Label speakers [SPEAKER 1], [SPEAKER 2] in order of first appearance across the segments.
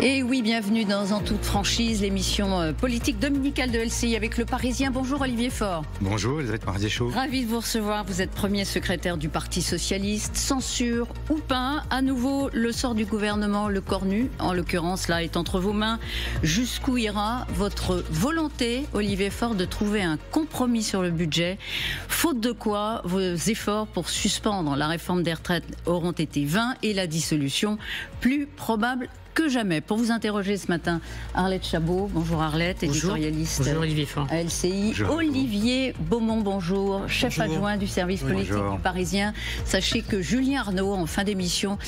[SPEAKER 1] Et oui, bienvenue dans En toute franchise, l'émission politique dominicale de LCI avec Le Parisien. Bonjour Olivier Faure.
[SPEAKER 2] Bonjour Elisabeth Paradis-Chaud.
[SPEAKER 1] Ravi de vous recevoir. Vous êtes premier secrétaire du Parti Socialiste. Censure ou pas, à nouveau, le sort du gouvernement, le cornu, en l'occurrence, là, est entre vos mains. Jusqu'où ira votre volonté, Olivier Faure, de trouver un compromis sur le budget? Faute de quoi, vos efforts pour suspendre la réforme des retraites auront été vains et la dissolution plus probable que jamais. Pour vous interroger ce matin, Arlette Chabot. Bonjour Arlette, éditorialiste.
[SPEAKER 3] Bonjour Olivier Faure.
[SPEAKER 1] À LCI.
[SPEAKER 2] Bonjour.
[SPEAKER 1] Olivier Beaumont, bonjour, chef adjoint du service politique du Parisien. Sachez que Julien Arnaud, en fin d'émission,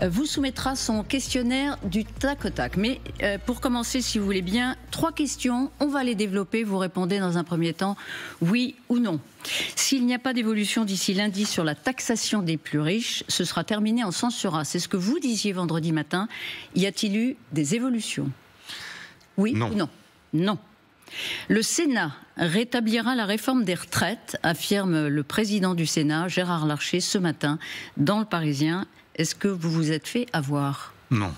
[SPEAKER 1] vous soumettra son questionnaire du tac au tac. Mais pour commencer, si vous voulez bien, 3 questions. On va les développer. Vous répondez dans un premier temps oui ou non. S'il n'y a pas d'évolution d'ici lundi sur la taxation des plus riches, ce sera terminé en censurant. C'est ce que vous disiez vendredi matin. Y a-t-il eu des évolutions? Oui
[SPEAKER 2] non.
[SPEAKER 1] ou non? Non. Le Sénat rétablira la réforme des retraites, affirme le président du Sénat, Gérard Larcher, ce matin, dans Le Parisien. Est-ce que vous vous êtes fait avoir?
[SPEAKER 2] Non.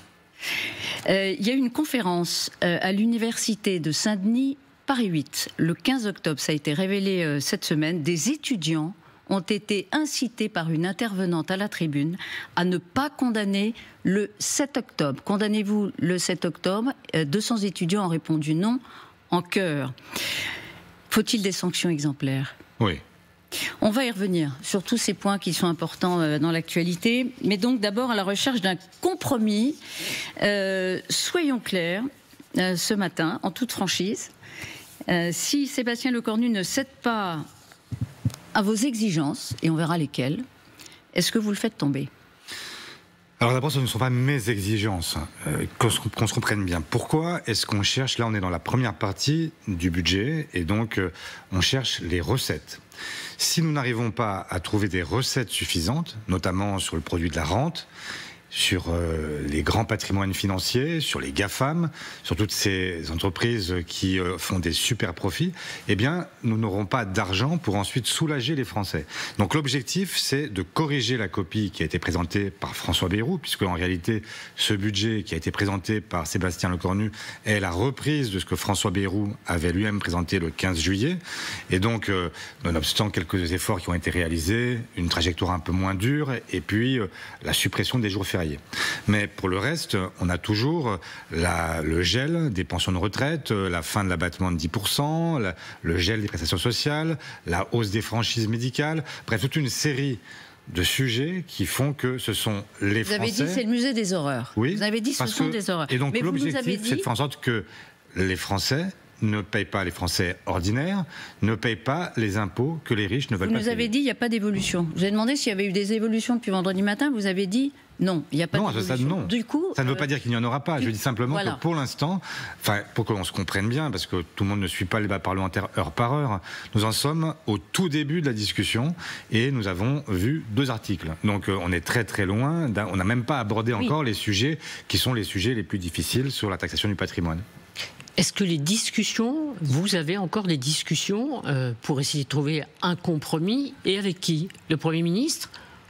[SPEAKER 1] Il y a eu une conférence à l'université de Saint-Denis, Paris 8, le 15 octobre, ça a été révélé cette semaine. Des étudiants ont été incités par une intervenante à la tribune à ne pas condamner le 7 octobre. Condamnez-vous le 7 octobre? 200 étudiants ont répondu non en chœur. Faut-il des sanctions exemplaires?
[SPEAKER 2] Oui.
[SPEAKER 1] On va y revenir sur tous ces points qui sont importants dans l'actualité. Mais donc d'abord à la recherche d'un compromis. Soyons clairs ce matin, en toute franchise. Si Sébastien Lecornu ne cède pas à vos exigences, et on verra lesquelles, est-ce que vous le faites tomber?
[SPEAKER 2] Alors d'abord, ce ne sont pas mes exigences, qu'on se comprenne bien. Pourquoi est-ce qu'on cherche, là on est dans la première partie du budget, et donc on cherche les recettes. Si nous n'arrivons pas à trouver des recettes suffisantes, notamment sur le produit de la rente, sur les grands patrimoines financiers, sur les GAFAM, sur toutes ces entreprises qui font des super profits, eh bien, nous n'aurons pas d'argent pour ensuite soulager les Français. Donc l'objectif, c'est de corriger la copie qui a été présentée par François Bayrou, puisque en réalité, ce budget qui a été présenté par Sébastien Lecornu est la reprise de ce que François Bayrou avait lui-même présenté le 15 juillet. Et donc, nonobstant quelques efforts qui ont été réalisés, une trajectoire un peu moins dure, et puis la suppression des jours fériés. Mais pour le reste, on a toujours le gel des pensions de retraite, la fin de l'abattement de 10%, le gel des prestations sociales, la hausse des franchises médicales, bref, toute une série de sujets qui font que ce sont les Français...
[SPEAKER 1] Vous avez dit c'est le musée des horreurs.
[SPEAKER 2] Oui,
[SPEAKER 1] vous avez dit ce sont des horreurs.
[SPEAKER 2] Et donc l'objectif, c'est de faire en sorte que les Français ne payent pas, les Français ordinaires, ne payent pas les impôts que les riches ne veulent pas payer.
[SPEAKER 1] Vous nous avez dit il n'y a pas d'évolution. Je vous ai demandé s'il y avait eu des évolutions depuis vendredi matin. Vous avez dit non, il n'y a pas d'évolution.
[SPEAKER 2] Non, à ce stade, non.
[SPEAKER 1] Du coup,
[SPEAKER 2] ça ne veut pas dire qu'il n'y en aura pas. Je dis simplement que pour l'instant, pour que l'on se comprenne bien, parce que tout le monde ne suit pas le débat parlementaire heure par heure, nous en sommes au tout début de la discussion et nous avons vu 2 articles. Donc on est très très loin. On n'a même pas abordé encore les sujets qui sont les sujets les plus difficiles sur la taxation du patrimoine.
[SPEAKER 3] Est-ce que les discussions, vous avez encore des discussions pour essayer de trouver un compromis? Et avec qui? Le Premier ministre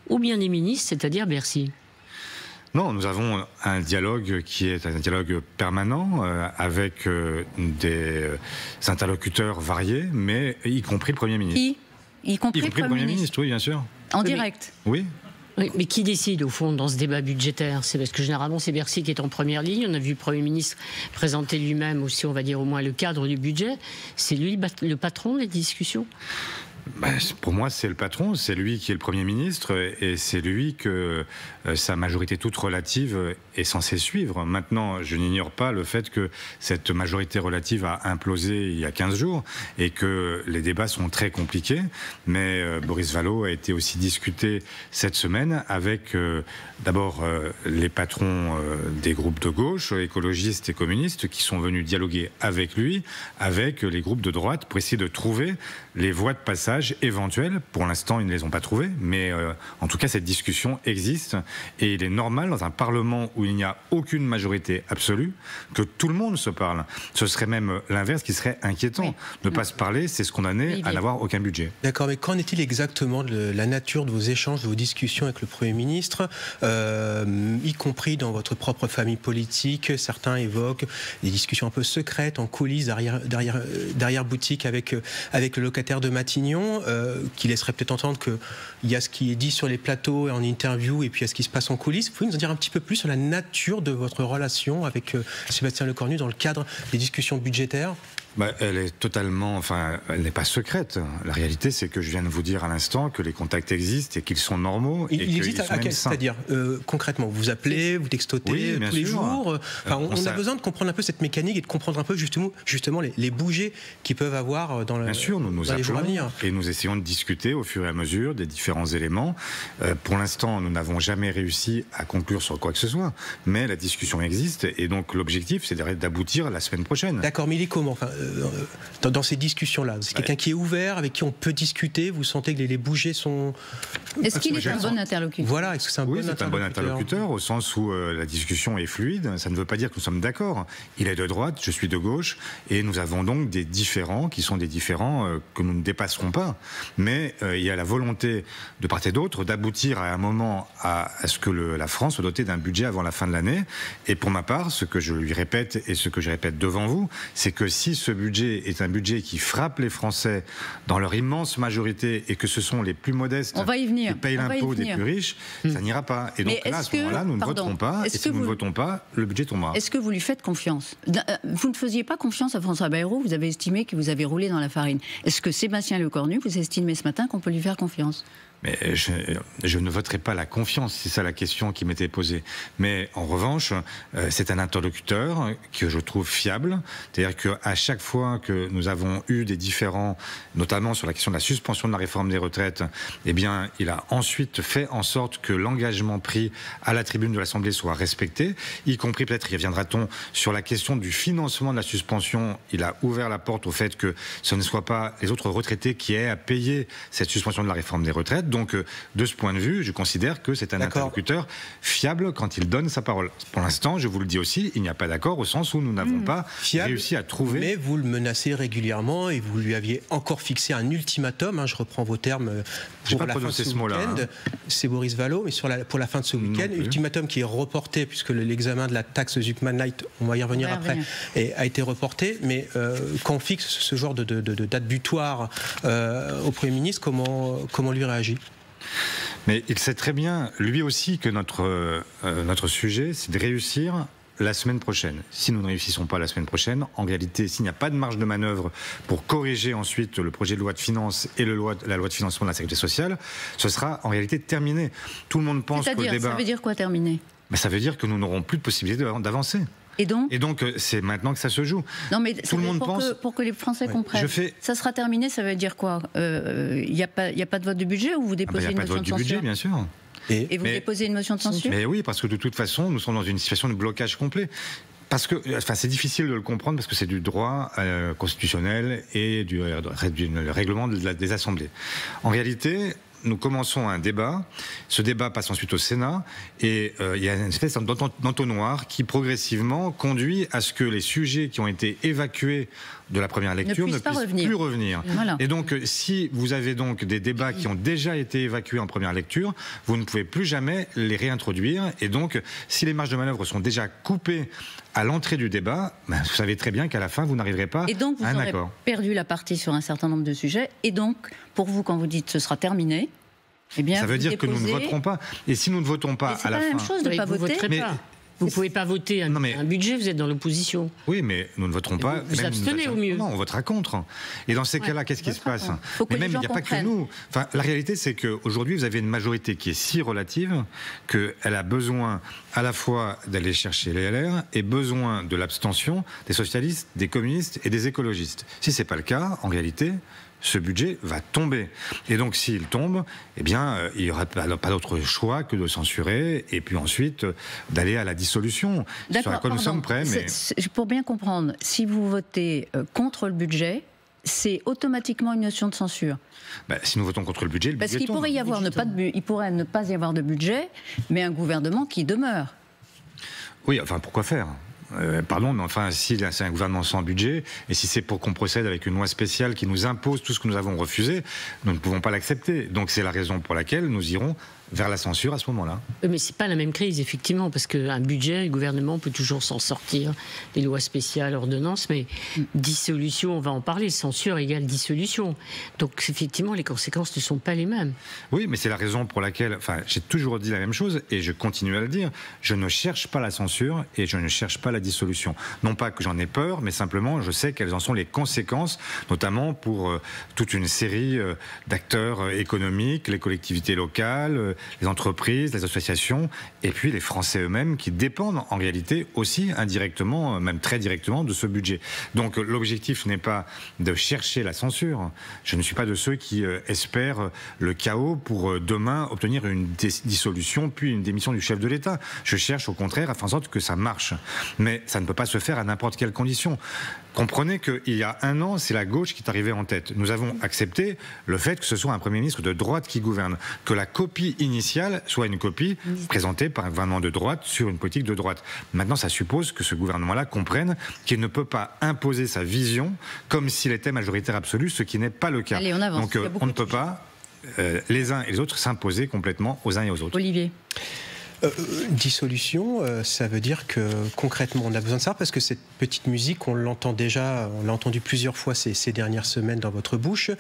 [SPEAKER 3] ou bien les ministres, c'est-à-dire Bercy?
[SPEAKER 2] Non, nous avons un dialogue qui est un dialogue permanent avec des interlocuteurs variés, mais y compris le Premier ministre.
[SPEAKER 1] Y compris le Premier ministre,
[SPEAKER 2] oui, bien sûr.
[SPEAKER 1] En direct?
[SPEAKER 2] Oui.
[SPEAKER 3] Oui, mais qui décide au fond dans ce débat budgétaire? C'est parce que généralement c'est Bercy qui est en première ligne. On a vu le Premier ministre présenter lui-même aussi, on va dire au moins le cadre du budget. C'est lui le patron des discussions?
[SPEAKER 2] Pour moi, c'est le patron, c'est lui qui est le Premier ministre et c'est lui que sa majorité toute relative est censée suivre. Maintenant, je n'ignore pas le fait que cette majorité relative a implosé il y a 15 jours et que les débats sont très compliqués. Mais Boris Vallaud a été aussi discuté cette semaine avec d'abord les patrons des groupes de gauche, écologistes et communistes, qui sont venus dialoguer avec lui, avec les groupes de droite, pour essayer de trouver les voies de passage partage éventuels. Pour l'instant, ils ne les ont pas trouvés, mais en tout cas, cette discussion existe et il est normal dans un Parlement où il n'y a aucune majorité absolue que tout le monde se parle. Ce serait même l'inverse qui serait inquiétant. Oui. Ne pas se parler, c'est se condamner à n'avoir aucun budget.
[SPEAKER 4] D'accord, mais qu'en est-il exactement de la nature de vos échanges, de vos discussions avec le Premier ministre, y compris dans votre propre famille politique? Certains évoquent des discussions un peu secrètes, en coulisses, derrière boutique avec le locataire de Matignon, qui laisserait peut-être entendre qu'il y a ce qui est dit sur les plateaux et en interview, et puis il y a ce qui se passe en coulisses. Vous pouvez nous en dire un petit peu plus sur la nature de votre relation avec Sébastien Lecornu dans le cadre des discussions budgétaires?
[SPEAKER 2] Elle est totalement, elle n'est pas secrète. La réalité, c'est que je viens de vous dire à l'instant que les contacts existent et qu'ils sont normaux.
[SPEAKER 4] Il existe à quel, c'est-à-dire concrètement, vous appelez, vous textotez tous les jours. On a besoin de comprendre un peu cette mécanique et de comprendre un peu justement les bougies qu'ils peuvent avoir dans les jours à venir.
[SPEAKER 2] Et nous essayons de discuter au fur et à mesure des différents éléments. Pour l'instant, nous n'avons jamais réussi à conclure sur quoi que ce soit, mais la discussion existe et donc l'objectif, c'est d'aboutir la semaine prochaine.
[SPEAKER 4] D'accord, mais il est comment? Dans ces discussions-là, c'est quelqu'un qui est ouvert, avec qui on peut discuter. Vous sentez que les bougies sont...
[SPEAKER 1] Est-ce qu'il est un bon interlocuteur?
[SPEAKER 4] Voilà, est-ce que c'est un bon interlocuteur?
[SPEAKER 2] Oui, c'est un bon interlocuteur, au sens où la discussion est fluide. Ça ne veut pas dire que nous sommes d'accord. Il est de droite, je suis de gauche, et nous avons donc des différends qui sont des différends que nous ne dépasserons pas. Mais il y a la volonté de part et d'autre d'aboutir à un moment à ce que la France soit dotée d'un budget avant la fin de l'année. Et pour ma part, ce que je lui répète et ce que je répète devant vous, c'est que si ce budget est un budget qui frappe les Français dans leur immense majorité et que ce sont les plus modestes qui payent l'impôt des plus riches, ça n'ira pas. Et donc là, à ce moment-là, nous ne voterons pas. Et si nous ne votons pas, le budget tombera.
[SPEAKER 1] Est-ce que vous lui faites confiance? Vous ne faisiez pas confiance à François Bayrou, vous avez estimé que vous avez roulé dans la farine. Est-ce que Sébastien Lecornu, vous estimez ce matin qu'on peut lui faire confiance?
[SPEAKER 2] Mais je ne voterai pas la confiance, c'est ça la question qui m'était posée. Mais en revanche, c'est un interlocuteur que je trouve fiable. C'est-à-dire qu'à chaque fois que nous avons eu des différends, notamment sur la question de la suspension de la réforme des retraites, eh bien, il a ensuite fait en sorte que l'engagement pris à la tribune de l'Assemblée soit respecté, y compris peut-être, y reviendra-t-on, sur la question du financement de la suspension. Il a ouvert la porte au fait que ce ne soit pas les autres retraités qui aient à payer cette suspension de la réforme des retraites. Donc, de ce point de vue, je considère que c'est un interlocuteur fiable quand il donne sa parole. Pour l'instant, je vous le dis aussi, il n'y a pas d'accord au sens où nous n'avons pas réussi à trouver...
[SPEAKER 4] Mais vous le menacez régulièrement et vous lui aviez encore fixé un ultimatum, je reprends vos termes pour la fin de ce week-end. C'est Boris Vallaud, mais pour la fin de ce week-end, ultimatum qui est reporté puisque l'examen de la taxe Zuckman Light, on va y revenir après, a été reporté. Mais quand on fixe ce genre de date butoir au Premier ministre, comment lui réagit?
[SPEAKER 2] Mais il sait très bien, lui aussi, que notre sujet, c'est de réussir la semaine prochaine. Si nous ne réussissons pas la semaine prochaine, en réalité, s'il n'y a pas de marge de manœuvre pour corriger ensuite le projet de loi de finances et la loi de financement de la sécurité sociale, ce sera en réalité terminé. Tout le monde pense que le débat...
[SPEAKER 1] Ça veut dire quoi, terminé?
[SPEAKER 2] Ça veut dire que nous n'aurons plus de possibilité d'avancer. Et donc, c'est maintenant que ça se joue.
[SPEAKER 1] Non, mais
[SPEAKER 2] tout le monde pense...
[SPEAKER 1] pour que les Français comprennent. Ça sera terminé, ça veut dire quoi? Il n'y a pas de vote de budget ou vous déposez une motion de censure?
[SPEAKER 2] Il n'y a pas de vote du budget, bien sûr.
[SPEAKER 1] Et vous déposez une motion de censure?
[SPEAKER 2] Mais oui, parce que de toute façon, nous sommes dans une situation de blocage complet. Parce que, c'est difficile de le comprendre parce que c'est du droit constitutionnel et du règlement des assemblées. En réalité, nous commençons un débat, ce débat passe ensuite au Sénat, et il y a une espèce d'entonnoir qui progressivement conduit à ce que les sujets qui ont été évacués de la première lecture ne puissent plus revenir. Voilà. Et donc, si vous avez donc des débats qui ont déjà été évacués en première lecture, vous ne pouvez plus jamais les réintroduire. Et donc, si les marges de manœuvre sont déjà coupées à l'entrée du débat, vous savez très bien qu'à la fin, vous n'arriverez pas à un accord.
[SPEAKER 1] Et donc, vous aurez perdu la partie sur un certain nombre de sujets. Et donc, pour vous, quand vous dites ce sera terminé, eh bien,
[SPEAKER 2] ça veut dire que nous ne voterons pas. Et si nous ne votons pas à la fin...
[SPEAKER 1] C'est pas la même chose de ne pas voter.
[SPEAKER 3] Vous ne pouvez pas voter un budget, vous êtes dans l'opposition.
[SPEAKER 2] Oui, mais nous ne voterons pas.
[SPEAKER 3] Vous abstenez au mieux.
[SPEAKER 2] Non, on votera contre. Et dans ces cas-là, qu'est-ce qui se passe? Mais même, il n'y a pas que nous. La réalité, c'est qu'aujourd'hui, vous avez une majorité qui est si relative qu'elle a besoin à la fois d'aller chercher les LR et besoin de l'abstention des socialistes, des communistes et des écologistes. Si ce n'est pas le cas, en réalité... ce budget va tomber. Et donc, s'il tombe, eh bien, il n'y aura pas d'autre choix que de censurer et puis ensuite d'aller à la dissolution. Sur laquelle nous sommes prêts.
[SPEAKER 1] Pour bien comprendre, si vous votez contre le budget, c'est automatiquement une notion de censure.
[SPEAKER 2] Si nous votons contre le budget,
[SPEAKER 1] Parce qu'il pourrait il pourrait ne pas y avoir de budget, mais un gouvernement qui demeure.
[SPEAKER 2] Oui, enfin, pourquoi faire ? Pardon, mais enfin, si c'est un gouvernement sans budget, et si c'est pour qu'on procède avec une loi spéciale qui nous impose tout ce que nous avons refusé, nous ne pouvons pas l'accepter. Donc c'est la raison pour laquelle nous irons vers la censure à ce moment-là.
[SPEAKER 3] Mais c'est pas la même crise, effectivement, parce qu'un budget, le gouvernement peut toujours s'en sortir, des lois spéciales, ordonnances, mais dissolution, on va en parler, censure égale dissolution. Donc effectivement, les conséquences ne sont pas les mêmes.
[SPEAKER 2] Oui, mais c'est la raison pour laquelle, enfin, j'ai toujours dit la même chose, et je continue à le dire, je ne cherche pas la censure et je ne cherche pas la dissolution. Non pas que j'en ai peur, mais simplement je sais quelles en sont les conséquences, notamment pour toute une série d'acteurs économiques, les collectivités locales, les entreprises, les associations, et puis les Français eux-mêmes qui dépendent en réalité aussi indirectement, même très directement, de ce budget. Donc l'objectif n'est pas de chercher la censure. Je ne suis pas de ceux qui espèrent le chaos pour demain obtenir une dissolution puis une démission du chef de l'État. Je cherche au contraire à faire en sorte que ça marche. Mais ça ne peut pas se faire à n'importe quelle condition. Comprenez qu'il y a un an, c'est la gauche qui est arrivée en tête. Nous avons accepté le fait que ce soit un Premier ministre de droite qui gouverne, que la copie initiale soit une copie présentée par un gouvernement de droite sur une politique de droite. Maintenant, ça suppose que ce gouvernement-là comprenne qu'il ne peut pas imposer sa vision comme s'il était majoritaire absolu, ce qui n'est pas le cas.
[SPEAKER 1] Allez, on avance.
[SPEAKER 2] Donc on ne peut pas, les uns et les autres, s'imposer complètement aux uns et aux autres.
[SPEAKER 1] Olivier.
[SPEAKER 4] Dissolution, ça veut dire que concrètement on a besoin de ça parce que cette petite musique, on l'entend déjà, on l'a entendu plusieurs fois ces dernières semaines dans votre bouche.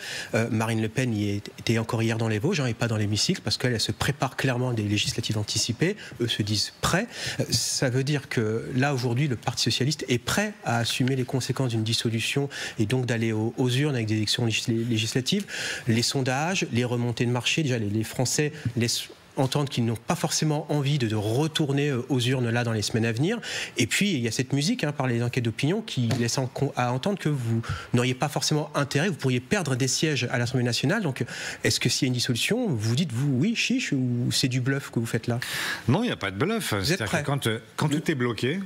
[SPEAKER 4] Marine Le Pen y était encore hier dans les Vosges et pas dans l'hémicycle parce qu'elle se prépare clairement des législatives anticipées. Eux se disent prêts. Ça veut dire que là aujourd'hui le Parti socialiste est prêt à assumer les conséquences d'une dissolution et donc d'aller aux urnes avec des élections législatives. Les sondages, les remontées de marché, déjà les Français laissent entendre qu'ils n'ont pas forcément envie de retourner aux urnes là dans les semaines à venir. Et puis il y a cette musique par les enquêtes d'opinion qui laisse à entendre que vous n'auriez pas forcément intérêt, vous pourriez perdre des sièges à l'Assemblée nationale. Donc est-ce que s'il y a une dissolution, vous dites oui chiche ou c'est du bluff que vous faites là?
[SPEAKER 2] Non, il n'y a pas de bluff.
[SPEAKER 4] Vous êtes prêt?
[SPEAKER 2] Quand tout est bloqué,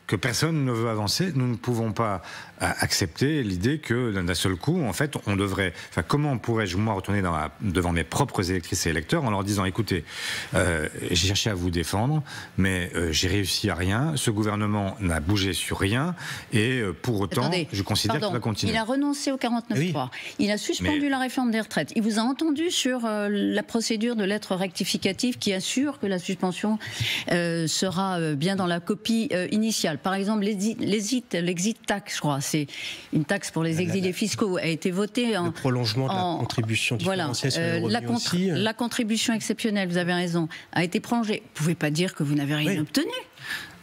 [SPEAKER 2] que personne ne veut avancer, nous ne pouvons pas accepter l'idée que d'un seul coup, en fait, on devrait... Enfin, comment pourrais-je, moi, retourner devant mes propres électrices et électeurs en leur disant, écoutez, j'ai cherché à vous défendre, mais j'ai réussi à rien, ce gouvernement n'a bougé sur rien, et pour autant, je considère qu'il va continuer.
[SPEAKER 1] Il a renoncé au 49.3, oui. Il a suspendu la réforme des retraites, il vous a entendu sur la procédure de lettre rectificative qui assure que la suspension sera bien dans la copie initiale. Par exemple, l'exit tax, je crois, c'est une taxe pour les exilés fiscaux, a été votée en...
[SPEAKER 4] Le prolongement de la contribution différentielle sur les revenus aussi.
[SPEAKER 1] La contribution exceptionnelle, vous avez raison, a été prolongée. Vous ne pouvez pas dire que vous n'avez rien obtenu.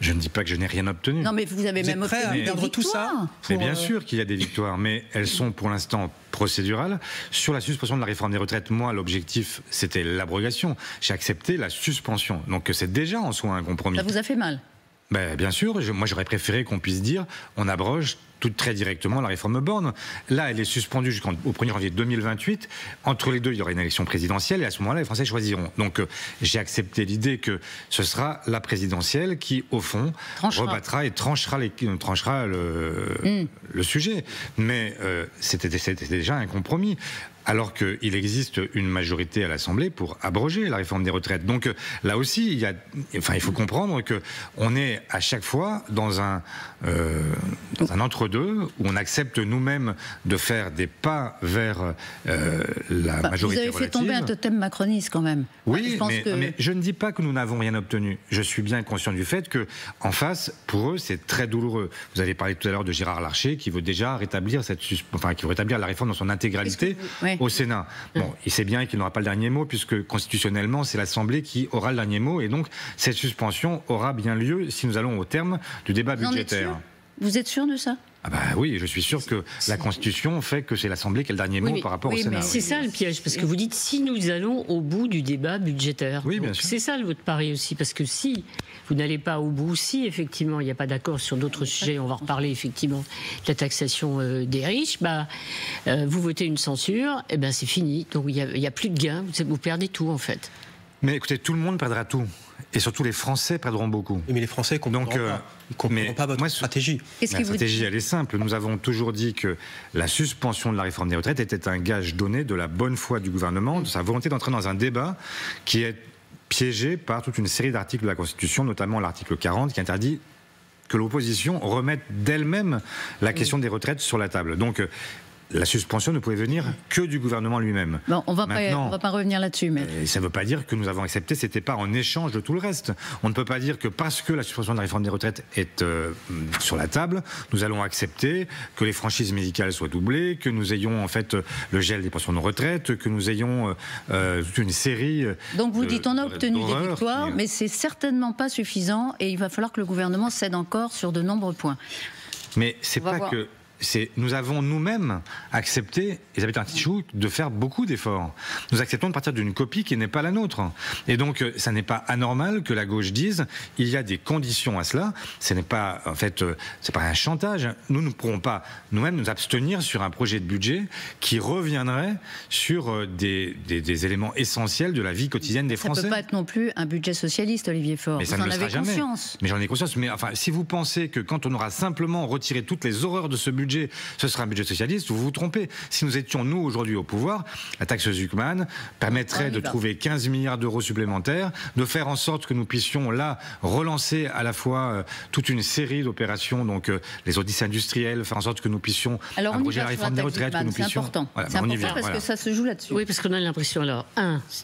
[SPEAKER 2] Je ne dis pas que je n'ai rien obtenu.
[SPEAKER 1] Non, mais vous avez même obtenu des victoires. Tout ça
[SPEAKER 2] Mais bien sûr qu'il y a des victoires, mais elles sont pour l'instant procédurales. Sur la suspension de la réforme des retraites, moi, l'objectif, c'était l'abrogation. J'ai accepté la suspension. Donc c'est déjà en soi un compromis.
[SPEAKER 1] Ça vous a fait mal?
[SPEAKER 2] Bien sûr, moi j'aurais préféré qu'on puisse dire on abroge tout très directement la réforme Borne. Là, elle est suspendue jusqu'au 1er janvier 2028. Entre les deux, il y aura une élection présidentielle et à ce moment-là, les Français choisiront. Donc j'ai accepté l'idée que ce sera la présidentielle qui, au fond, rebattra et tranchera le sujet. Mais c'était déjà un compromis. Alors qu'il existe une majorité à l'Assemblée pour abroger la réforme des retraites. Donc là aussi, il faut comprendre qu'on est à chaque fois dans un entre-deux où on accepte nous-mêmes de faire des pas vers la majorité relative.
[SPEAKER 1] Vous avez fait tomber un totem macroniste quand même.
[SPEAKER 2] Oui, mais je ne dis pas que nous n'avons rien obtenu. Je suis bien conscient du fait qu'en face, pour eux, c'est très douloureux. Vous avez parlé tout à l'heure de Gérard Larcher qui veut déjà rétablir la réforme dans son intégralité. Au Sénat. Bon, il sait bien qu'il n'aura pas le dernier mot puisque constitutionnellement c'est l'Assemblée qui aura le dernier mot et donc cette suspension aura bien lieu si nous allons au terme du débat budgétaire.
[SPEAKER 1] Vous êtes sûr de ça?
[SPEAKER 2] Oui, je suis sûr que la Constitution fait que c'est l'Assemblée qui a le dernier mot par rapport au Sénat.
[SPEAKER 3] C'est ça le piège, parce que vous dites si nous allons au bout du débat budgétaire.
[SPEAKER 2] Oui, bien sûr.
[SPEAKER 3] C'est ça votre pari aussi, parce que si vous n'allez pas au bout, si effectivement il n'y a pas d'accord sur d'autres sujets, on va reparler effectivement de la taxation des riches, vous votez une censure, et c'est fini. Donc il n'y a plus de gain, vous perdez tout en fait.
[SPEAKER 2] Mais écoutez, tout le monde perdra tout. Et surtout, les Français perdront beaucoup.
[SPEAKER 4] Mais les Français ne comprendront pas. Ils ne comprendront pas votre stratégie.
[SPEAKER 2] La stratégie, elle est simple. Nous avons toujours dit que la suspension de la réforme des retraites était un gage donné de la bonne foi du gouvernement, de sa volonté d'entrer dans un débat qui est piégé par toute une série d'articles de la Constitution, notamment l'article 40, qui interdit que l'opposition remette d'elle-même la question des retraites sur la table. Donc, la suspension ne pouvait venir que du gouvernement lui-même.
[SPEAKER 1] Bon, on va pas revenir là-dessus. Mais...
[SPEAKER 2] ça ne veut pas dire que nous avons accepté cet épargne en échange de tout le reste. On ne peut pas dire que parce que la suspension de la réforme des retraites est sur la table, nous allons accepter que les franchises médicales soient doublées, que nous ayons en fait le gel des pensions de retraite, que nous ayons toute une série.
[SPEAKER 1] Donc vous dites on a obtenu des victoires, mais c'est certainement pas suffisant et il va falloir que le gouvernement cède encore sur de nombreux points.
[SPEAKER 2] Mais c'est pas que... Nous avons nous-mêmes accepté, Elisabeth Artichoux, de faire beaucoup d'efforts. Nous acceptons de partir d'une copie qui n'est pas la nôtre. Et donc, ça n'est pas anormal que la gauche dise il y a des conditions à cela. Ce n'est pas, en fait, c'est pas un chantage. Nous ne pourrons pas nous-mêmes nous abstenir sur un projet de budget qui reviendrait sur des éléments essentiels de la vie quotidienne des Français.
[SPEAKER 1] Ça ne peut pas être non plus un budget socialiste, Olivier Faure.
[SPEAKER 2] Mais
[SPEAKER 1] vous en avez conscience.
[SPEAKER 2] Mais j'en ai conscience. Mais enfin, si vous pensez que quand on aura simplement retiré toutes les horreurs de ce budget, ce sera un budget socialiste, vous vous trompez. Si nous étions, nous, aujourd'hui au pouvoir, la taxe Zuckman permettrait de trouver 15 milliards d'euros supplémentaires, de faire en sorte que nous puissions, là, relancer à la fois toute une série d'opérations, donc les Odyssées industrielles, faire en sorte que nous puissions abroger la réforme des retraites, que nous puissions...
[SPEAKER 1] C'est important,
[SPEAKER 2] voilà,
[SPEAKER 1] c'est important parce que ça se joue là-dessus.
[SPEAKER 3] Oui, parce qu'on a l'impression, alors,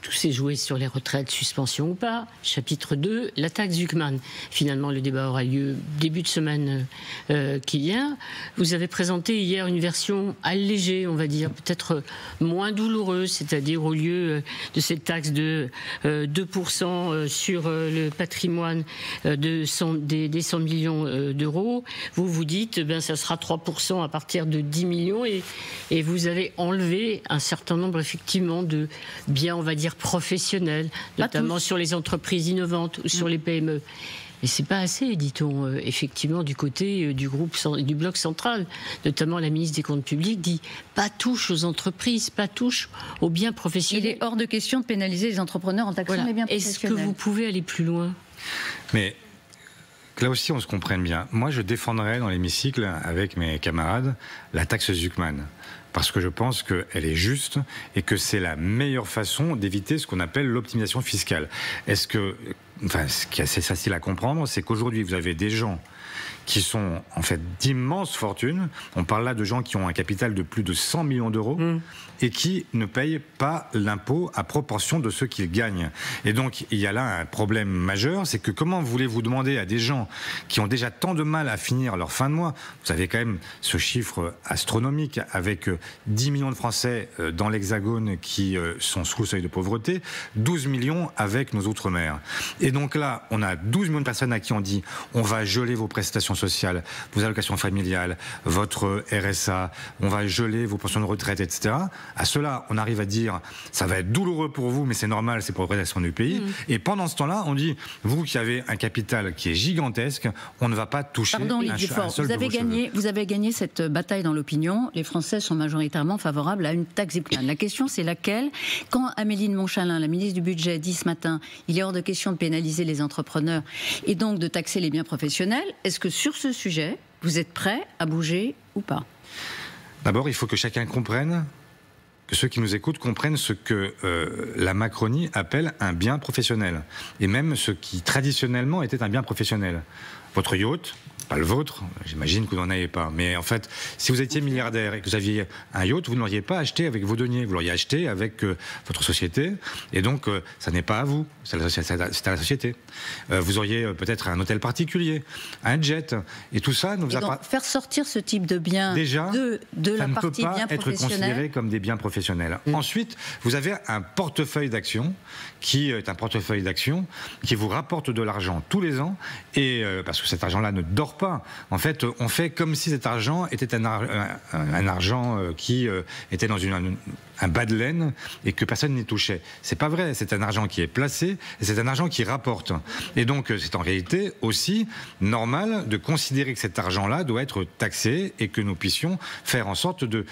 [SPEAKER 3] tout s'est joué sur les retraites, suspension ou pas. Chapitre 2, la taxe Zuckman. Finalement, le débat aura lieu début de semaine qui vient. Vous avez présenté hier une version allégée, on va dire, peut-être moins douloureuse, c'est-à-dire au lieu de cette taxe de 2% sur le patrimoine des 100 millions d'euros, vous dites ça sera 3% à partir de 10 millions et vous avez enlevé un certain nombre effectivement de biens, on va dire, professionnels, notamment sur les entreprises innovantes ou sur les PME. Et c'est pas assez, dit-on, effectivement, du côté du bloc central. Notamment la ministre des Comptes publics dit pas touche aux entreprises, pas touche aux biens professionnels.
[SPEAKER 1] Il est hors de question de pénaliser les entrepreneurs en taxant les biens professionnels.
[SPEAKER 3] Est-ce que vous pouvez aller plus loin ?
[SPEAKER 2] Mais là aussi, on se comprenne bien. Moi, je défendrai dans l'hémicycle, avec mes camarades, la taxe Zuckman. Parce que je pense qu'elle est juste et que c'est la meilleure façon d'éviter ce qu'on appelle l'optimisation fiscale. Ce qui est assez facile à comprendre, c'est qu'aujourd'hui, vous avez des gens qui sont en fait d'immenses fortunes. On parle là de gens qui ont un capital de plus de 100 millions d'euros et qui ne payent pas l'impôt à proportion de ce qu'ils gagnent. Et donc, il y a là un problème majeur, c'est que comment voulez-vous demander à des gens qui ont déjà tant de mal à finir leur fin de mois, vous avez quand même ce chiffre astronomique avec 10 millions de Français dans l'Hexagone qui sont sous le seuil de pauvreté, 12 millions avec nos outre-mer. Et donc là, on a 12 millions de personnes à qui on dit on va geler vos prestations sociales, vos allocations familiales, votre RSA, on va geler vos pensions de retraite, etc. À cela, on arrive à dire ça va être douloureux pour vous, mais c'est normal, c'est pour la préservation du pays. Et pendant ce temps-là, on dit vous qui avez un capital qui est gigantesque, on ne va pas toucher un seul de vos cheveux.
[SPEAKER 1] Vous avez gagné cette bataille dans l'opinion. Les Français sont majoritairement favorables à une taxe Zuckman. La question, c'est laquelle ? Quand Amélie de Montchalin, la ministre du Budget, dit ce matin il est hors de question de pénaliser les entrepreneurs et donc de taxer les biens professionnels, est-ce que sur ce sujet, vous êtes prêt à bouger ou pas ?
[SPEAKER 2] D'abord, il faut que chacun comprenne, que ceux qui nous écoutent comprennent ce que la Macronie appelle un bien professionnel, et même ce qui traditionnellement était un bien professionnel. Votre yacht, pas le vôtre, j'imagine que vous n'en avez pas. Mais en fait, si vous étiez milliardaire et que vous aviez un yacht, vous ne l'auriez pas acheté avec vos deniers, vous l'auriez acheté avec votre société. Et donc, ça n'est pas à vous, c'est à la société. Vous auriez peut-être un hôtel particulier, un jet, et tout ça ne vous a pas...
[SPEAKER 1] Faire sortir ce type de biens
[SPEAKER 2] déjà,
[SPEAKER 1] de la partie bien professionnelle...
[SPEAKER 2] ça ne peut pas être considéré comme des biens professionnels. Ensuite, vous avez un portefeuille d'actions qui est un portefeuille d'actions qui vous rapporte de l'argent tous les ans, et parce que cet argent-là ne dort sort pas. En fait, on fait comme si cet argent était un argent qui était dans un bas de laine et que personne n'y touchait. C'est pas vrai. C'est un argent qui est placé et c'est un argent qui rapporte. Et donc, c'est en réalité aussi normal de considérer que cet argent-là doit être taxé et que nous puissions faire en sorte de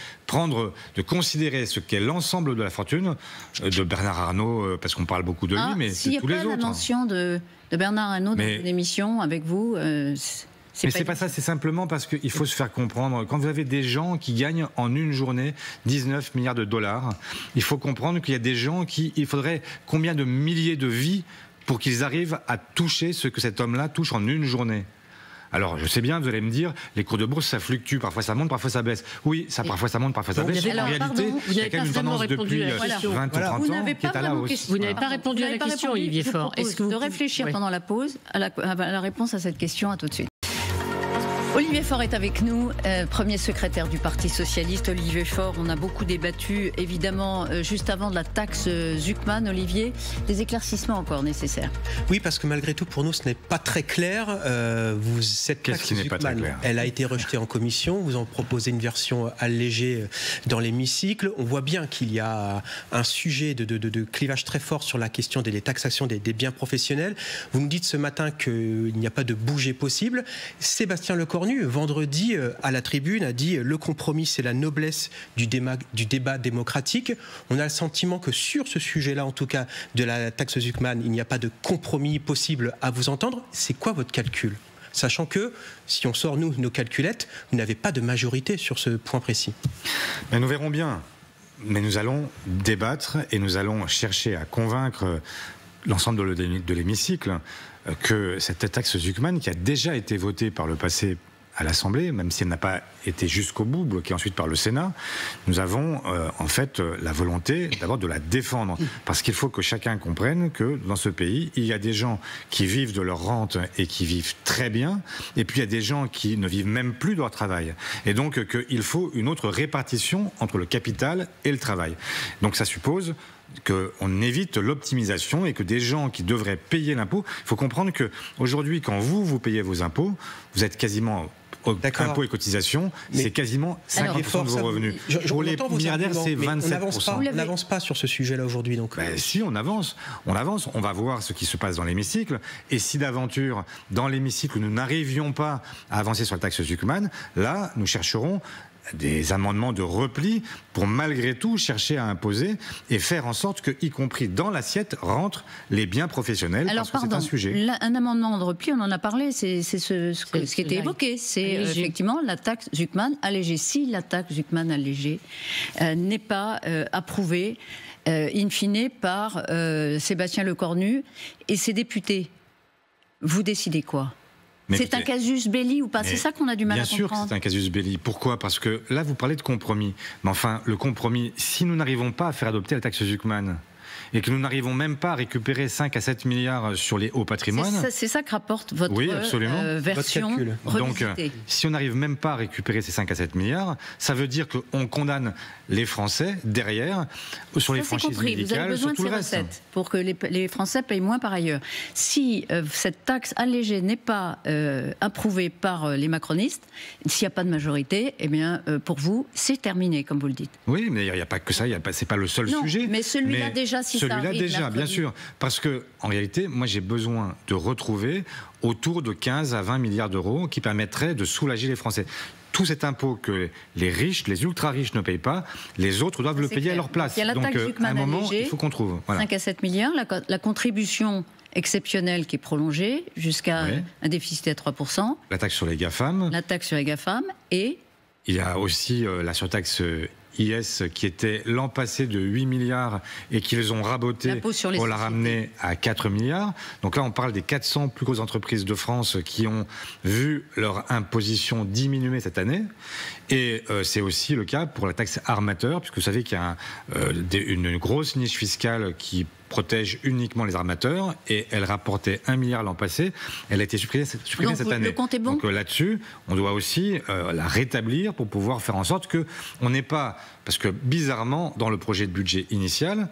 [SPEAKER 2] considérer ce qu'est l'ensemble de la fortune de Bernard Arnault, parce qu'on parle beaucoup de lui, mais de tous les autres.
[SPEAKER 1] S'il n'y a pas la mention de Bernard Arnault dans une émission avec vous,
[SPEAKER 2] mais c'est pas ça, c'est simplement parce qu'il faut se faire comprendre. Quand vous avez des gens qui gagnent en une journée 19 milliards de dollars, il faut comprendre qu'il y a des gens il faudrait combien de milliers de vies pour qu'ils arrivent à toucher ce que cet homme-là touche en une journée. Alors, je sais bien, vous allez me dire, les cours de bourse, ça fluctue, parfois ça monte, parfois ça baisse. Oui, parfois ça monte, parfois ça baisse.
[SPEAKER 3] En
[SPEAKER 2] réalité, il y a quand même une tendance depuis 20 ou 30 ans qui est à la hausse.
[SPEAKER 3] Vous n'avez pas répondu à la question, Olivier Faure.
[SPEAKER 1] Est-ce que vous pouvez réfléchir pendant la pause à la réponse à cette question? À tout de suite. Olivier Faure est avec nous, premier secrétaire du Parti Socialiste. Olivier Faure, on a beaucoup débattu, évidemment, juste avant de la taxe Zucman. Olivier, des éclaircissements encore nécessaires?
[SPEAKER 4] Oui, parce que malgré tout, pour nous, ce n'est pas très clair. Cette taxe Zucman, elle a été rejetée en commission. Vous en proposez une version allégée dans l'hémicycle. On voit bien qu'il y a un sujet de clivage très fort sur la question des taxations des biens professionnels. Vous nous dites ce matin qu'il n'y a pas de bouger possible. Sébastien Lecornu, vendredi, à la tribune, a dit « Le compromis, c'est la noblesse du débat démocratique ». On a le sentiment que sur ce sujet-là, en tout cas, de la taxe Zucman, il n'y a pas de compromis possible à vous entendre. C'est quoi votre calcul ? Sachant que, si on sort, nos calculettes, vous n'avez pas de majorité sur ce point précis.
[SPEAKER 2] Mais nous verrons bien. Mais nous allons débattre et nous allons chercher à convaincre l'ensemble de l'hémicycle que cette taxe Zucman, qui a déjà été votée par le passé à l'Assemblée, même si elle n'a pas été jusqu'au bout, bloquée ensuite par le Sénat, nous avons en fait la volonté d'abord de la défendre. Parce qu'il faut que chacun comprenne que dans ce pays, il y a des gens qui vivent de leur rente et qui vivent très bien, et puis il y a des gens qui ne vivent même plus de leur travail. Et donc qu'il faut une autre répartition entre le capital et le travail. Donc ça suppose qu'on évite l'optimisation et que des gens qui devraient payer l'impôt, il faut comprendre qu'aujourd'hui, quand vous payez vos impôts, vous êtes quasiment... Impôts et cotisations, c'est quasiment 50% de vos revenus. Pour les milliardaires, c'est 27%.
[SPEAKER 4] On n'avance pas sur ce sujet-là aujourd'hui. Donc.
[SPEAKER 2] Si, on avance. On va voir ce qui se passe dans l'hémicycle. Et si d'aventure, dans l'hémicycle, nous n'arrivions pas à avancer sur la taxe Zucman, là, nous chercherons des amendements de repli pour malgré tout chercher à imposer et faire en sorte que, y compris dans l'assiette, rentrent les biens professionnels.
[SPEAKER 1] Alors, parce que c'est un sujet. Un amendement de repli, on en a parlé, c'est ce qui était évoqué. C'est effectivement la taxe Zucman allégée. Si la taxe Zucman allégée n'est pas approuvée, in fine, par Sébastien Lecornu et ses députés, vous décidez quoi ? C'est un casus belli ou pas? C'est ça qu'on a du mal à comprendre.
[SPEAKER 2] Bien sûr que c'est un casus belli. Pourquoi? Parce que là, vous parlez de compromis. Mais enfin, le compromis, si nous n'arrivons pas à faire adopter la taxe Zucman et que nous n'arrivons même pas à récupérer 5 à 7 milliards sur les hauts patrimoines...
[SPEAKER 1] C'est ça que rapporte votre version revisitée.
[SPEAKER 2] Donc, si on n'arrive même pas à récupérer ces 5 à 7 milliards, ça veut dire qu'on condamne les Français derrière sur les franchises médicales, sur tout le reste. Vous avez besoin de ces recettes
[SPEAKER 1] pour que les Français payent moins par ailleurs. Si cette taxe allégée n'est pas approuvée par les macronistes, s'il n'y a pas de majorité, eh bien, pour vous, c'est terminé, comme vous le dites.
[SPEAKER 2] Oui, mais il n'y a pas que ça, c'est pas le seul sujet.
[SPEAKER 1] Mais celui-là déjà, si ça arrive...
[SPEAKER 2] Celui-là déjà, bien sûr. Parce que, en réalité, moi j'ai besoin de retrouver autour de 15 à 20 milliards d'euros qui permettraient de soulager les Français. Tout cet impôt que les riches, les ultra-riches ne payent pas, les autres doivent le payer à leur place.
[SPEAKER 1] Il y a la taxe Zucman
[SPEAKER 2] à un moment, il faut qu'on trouve. Voilà.
[SPEAKER 1] 5 à 7 milliards, la contribution exceptionnelle qui est prolongée jusqu'à un déficit à 3%.
[SPEAKER 2] La taxe sur les GAFAM.
[SPEAKER 1] La taxe sur les GAFAM et...
[SPEAKER 2] Il y a aussi la surtaxe IS qui était l'an passé de 8 milliards et qu'ils ont raboté pour la ramener à 4 milliards. Donc là, on parle des 400 plus grosses entreprises de France qui ont vu leur imposition diminuer cette année. Et c'est aussi le cas pour la taxe armateur, puisque vous savez qu'il y a une grosse niche fiscale qui protège uniquement les armateurs et elle rapportait 1 milliard l'an passé. Elle a été supprimée cette année.
[SPEAKER 1] Le compte est bon.
[SPEAKER 2] Donc là-dessus, on doit aussi la rétablir pour pouvoir faire en sorte qu'on n'ait pas... Parce que bizarrement, dans le projet de budget initial,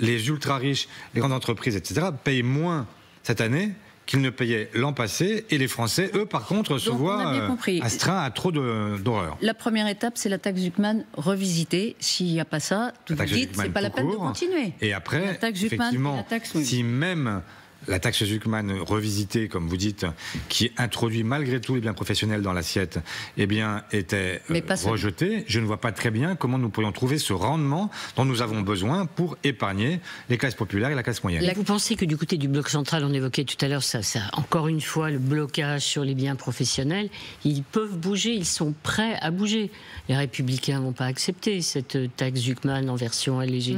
[SPEAKER 2] les ultra-riches, les grandes entreprises, etc., payent moins cette année qu'ils ne payaient l'an passé, et les Français, eux, par contre, se voient astreints à trop d'horreur.
[SPEAKER 1] La première étape, c'est la taxe Zuckman revisitée. S'il n'y a pas ça, vous dites, c'est pas la peine de continuer.
[SPEAKER 2] Et après, la taxe effectivement, si même la taxe Zuckman revisitée, comme vous dites, qui introduit malgré tout les biens professionnels dans l'assiette, eh bien, était rejetée. Je ne vois pas très bien comment nous pourrions trouver ce rendement dont nous avons besoin pour épargner les classes populaires et la classe moyenne.
[SPEAKER 3] Vous pensez que du côté du bloc central, on évoquait tout à l'heure ça, encore une fois, le blocage sur les biens professionnels, ils peuvent bouger, ils sont prêts à bouger. Les Républicains ne vont pas accepter cette taxe Zuckman en version allégée.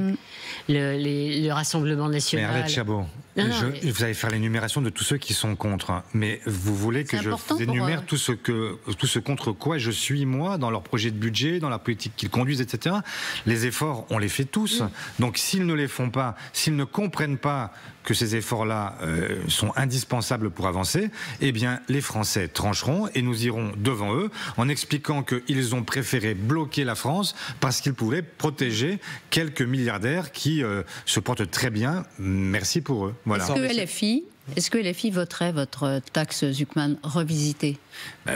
[SPEAKER 3] Le Rassemblement national...
[SPEAKER 2] Mais Arlette Chabot, vous allez faire l'énumération de tous ceux qui sont contre, mais vous voulez que je vous énumère tout ce contre quoi je suis, moi, dans leur projet de budget, dans la politique qu'ils conduisent, etc. Les efforts, on les fait tous. Donc s'ils ne les font pas, s'ils ne comprennent pas que ces efforts-là sont indispensables pour avancer, eh bien les Français trancheront et nous irons devant eux en expliquant qu'ils ont préféré bloquer la France parce qu'ils pouvaient protéger quelques milliardaires qui se portent très bien. Merci pour eux. Voilà.
[SPEAKER 1] Est-ce que LFI voterait votre taxe Zuckman revisitée?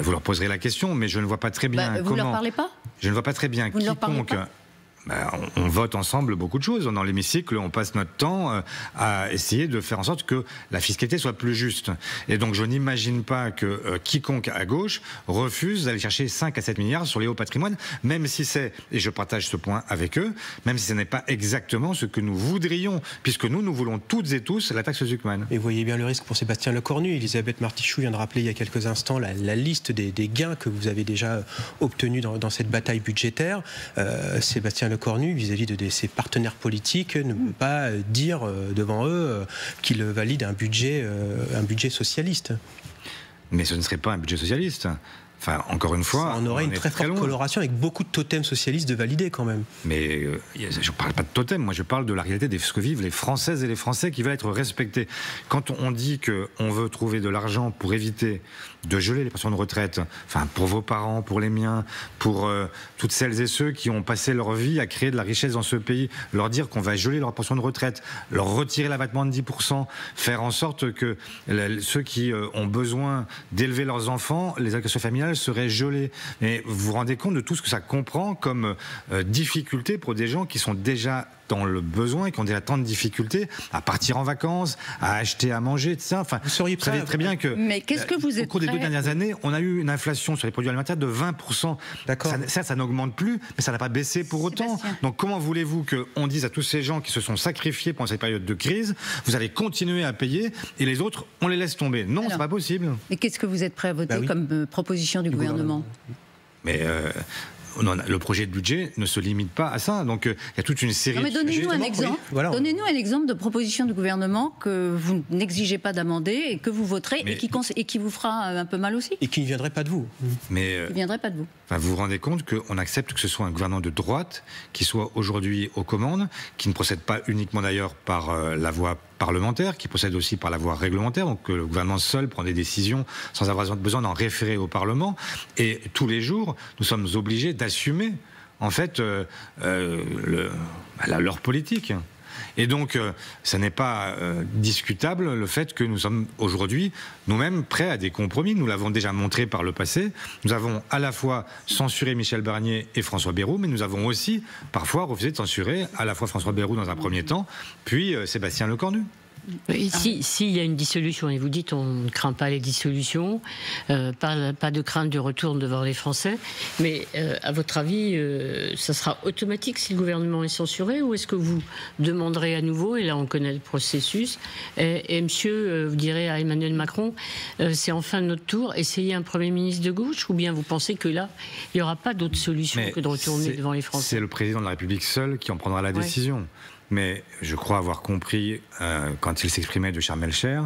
[SPEAKER 2] Vous leur poserez la question, mais je ne vois pas très bien comment...
[SPEAKER 1] Vous ne leur parlez pas?
[SPEAKER 2] Je ne vois pas très bien quiconque... on vote ensemble beaucoup de choses. Dans l'hémicycle, on passe notre temps à essayer de faire en sorte que la fiscalité soit plus juste. Et donc, je n'imagine pas que quiconque à gauche refuse d'aller chercher 5 à 7 milliards sur les hauts patrimoines, même si c'est, et je partage ce point avec eux, même si ce n'est pas exactement ce que nous voudrions, puisque nous voulons toutes et tous la taxe Zuckman.
[SPEAKER 4] Et vous voyez bien le risque pour Sébastien Lecornu. Elisabeth Martichoux vient de rappeler il y a quelques instants la liste des gains que vous avez déjà obtenus dans cette bataille budgétaire. Sébastien Lecornu, vis-à-vis de ses partenaires politiques, ne peut pas dire devant eux qu'il valide un budget socialiste. Mais
[SPEAKER 2] ce ne serait pas un budget socialiste. Enfin, encore une fois,
[SPEAKER 4] on aurait une très forte coloration avec beaucoup de totems socialistes de valider quand même.
[SPEAKER 2] Mais je ne parle pas de totems, moi je parle de la réalité de ce que vivent les Françaises et les Français qui veulent être respectés. Quand on dit qu'on veut trouver de l'argent pour éviter de geler les pensions de retraite, enfin pour vos parents, pour les miens, pour toutes celles et ceux qui ont passé leur vie à créer de la richesse dans ce pays, leur dire qu'on va geler leur pension de retraite, leur retirer l'abattement de 10%, faire en sorte que ceux qui ont besoin d'élever leurs enfants, les allocations familiales seraient gelées. Mais vous vous rendez compte de tout ce que ça comprend comme difficulté pour des gens qui sont déjà dans le besoin et qui ont déjà tant de difficultés à partir en vacances, à acheter à manger, etc. Enfin, vous savez très bien que
[SPEAKER 1] mais qu'est-ce que vous êtes
[SPEAKER 2] au cours des 2 dernières années, on a eu une inflation sur les produits alimentaires de 20%. D'accord. Ça n'augmente plus, mais ça n'a pas baissé pour autant. Donc comment voulez-vous qu'on dise à tous ces gens qui se sont sacrifiés pendant cette période de crise, vous allez continuer à payer et les autres, on les laisse tomber? Non, c'est pas possible.
[SPEAKER 1] Mais qu'est-ce que vous êtes prêt à voter comme proposition du gouvernement?
[SPEAKER 2] Mais le projet de budget ne se limite pas à ça. Donc il y a toute une série de sujets.
[SPEAKER 1] Donnez-nous un exemple. Oui, voilà. Donnez-nous un exemple de proposition du gouvernement que vous n'exigez pas d'amender et que vous voterez et qui vous fera un peu mal aussi.
[SPEAKER 4] Et qui ne viendrait pas de vous.
[SPEAKER 1] Qui ne viendrait pas de vous.
[SPEAKER 2] Enfin, vous vous rendez compte qu'on accepte que ce soit un gouvernement de droite qui soit aujourd'hui aux commandes, qui ne procède pas uniquement d'ailleurs par la voie parlementaire, qui procède aussi par la voie réglementaire, donc le gouvernement seul prend des décisions sans avoir besoin d'en référer au Parlement. Et tous les jours, nous sommes obligés d'assumer en fait leur politique. Et donc, ça n'est pas discutable le fait que nous sommes aujourd'hui nous-mêmes prêts à des compromis. Nous l'avons déjà montré par le passé. Nous avons à la fois censuré Michel Barnier et François Bayrou, mais nous avons aussi parfois refusé de censurer à la fois François Bayrou dans un premier temps, puis Sébastien Lecornu.
[SPEAKER 3] S'il y a une dissolution, et vous dites on ne craint pas les dissolutions, pas de crainte de retour devant les Français, mais à votre avis, ça sera automatique si le gouvernement est censuré, ou est-ce que vous demanderez à nouveau, et là on connaît le processus, et monsieur, vous direz à Emmanuel Macron, c'est enfin notre tour, essayez un Premier ministre de gauche, ou bien vous pensez que là, il n'y aura pas d'autre solution que de retourner devant les Français?
[SPEAKER 2] C'est le président de la République seul qui en prendra la décision. Mais je crois avoir compris, quand il s'exprimait de Charles Melcher,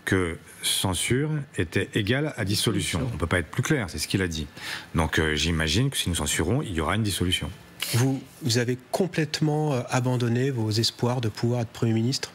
[SPEAKER 2] que censure était égale à dissolution. On ne peut pas être plus clair, c'est ce qu'il a dit. Donc j'imagine que si nous censurons, il y aura une dissolution.
[SPEAKER 4] Vous avez complètement abandonné vos espoirs de pouvoir être Premier ministre ?